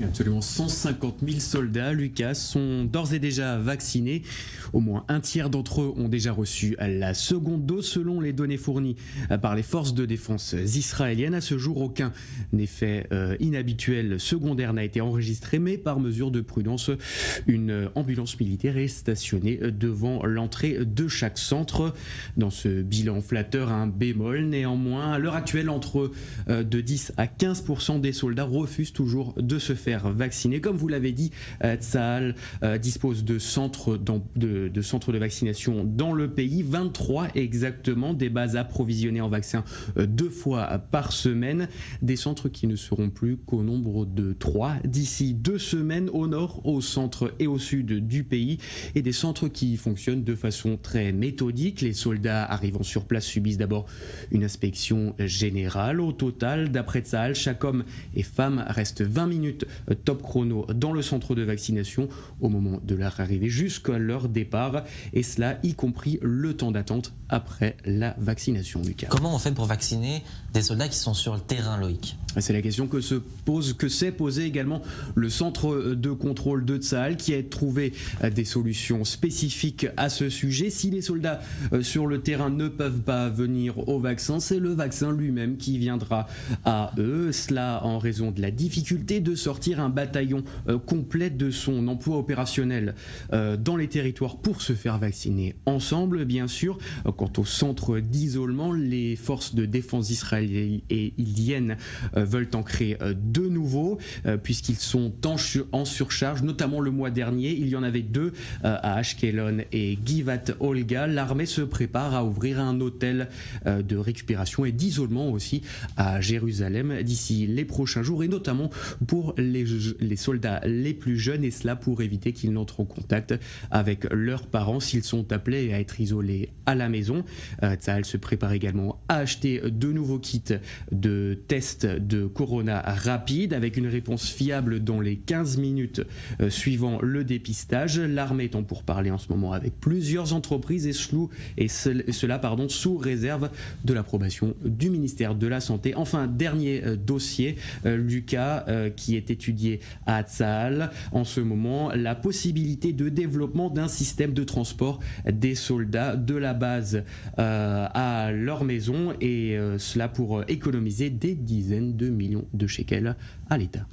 Absolument, 150 000 soldats, Lucas, sont d'ores et déjà vaccinés. Au moins un tiers d'entre eux ont déjà reçu la seconde dose selon les données fournies par les forces de défense israéliennes. À ce jour, aucun effet inhabituel secondaire n'a été enregistré, mais par mesure de prudence, une ambulance militaire est stationnée devant l'entrée de chaque centre. Dans ce bilan flatteur, un bémol néanmoins, à l'heure actuelle, entre de 10 à 15% des soldats refusent toujours de se faire vacciner. Comme vous l'avez dit, Tsahal dispose de centres de vaccination dans le pays, 23 exactement, des bases approvisionnées en vaccins 2 fois par semaine, des centres qui ne seront plus qu'au nombre de 3 d'ici 2 semaines au nord, au centre et au sud du pays, et des centres qui fonctionnent de façon très méthodique. Les soldats arrivant sur place subissent d'abord une inspection générale. Au total, d'après Tsahal, chaque homme et femme reste 20 minutes top chrono dans le centre de vaccination au moment de leur arrivée jusqu'à leur départ, et cela y compris le temps d'attente après la vaccination, Lucas. Comment on fait pour vacciner des soldats qui sont sur le terrain, Loïc ? C'est la question que s'est posée également le centre de contrôle de Tsahal, qui a trouvé des solutions spécifiques à ce sujet. Si les soldats sur le terrain ne peuvent pas venir au vaccin, c'est le vaccin lui-même qui viendra à eux. Cela en raison de la difficulté de sortir un bataillon complet de son emploi opérationnel dans les territoires pour se faire vacciner ensemble, bien sûr. Quant au centre d'isolement, les forces de défense israéliennes veulent en créer de nouveaux, puisqu'ils sont en surcharge, notamment le mois dernier. Il y en avait 2 à Ashkelon et Givat Olga. L'armée se prépare à ouvrir un hôtel de récupération et d'isolement aussi à Jérusalem d'ici les prochains jours, et notamment pour les soldats les plus jeunes, et cela pour éviter qu'ils n'entrent en contact avec leurs parents s'ils sont appelés à être isolés à la maison. Tsahal se prépare également à acheter de nouveaux kits de tests de corona rapide avec une réponse fiable dans les 15 minutes suivant le dépistage. L'armée est en pourparlers en ce moment avec plusieurs entreprises, et cela sous réserve de l'approbation du ministère de la Santé. Enfin, dernier dossier, Lucas, qui est étudié à Tsahal en ce moment, la possibilité de développement d'un système de transport des soldats de la base à leur maison, et cela pour économiser des dizaines de millions de shekels à l'État.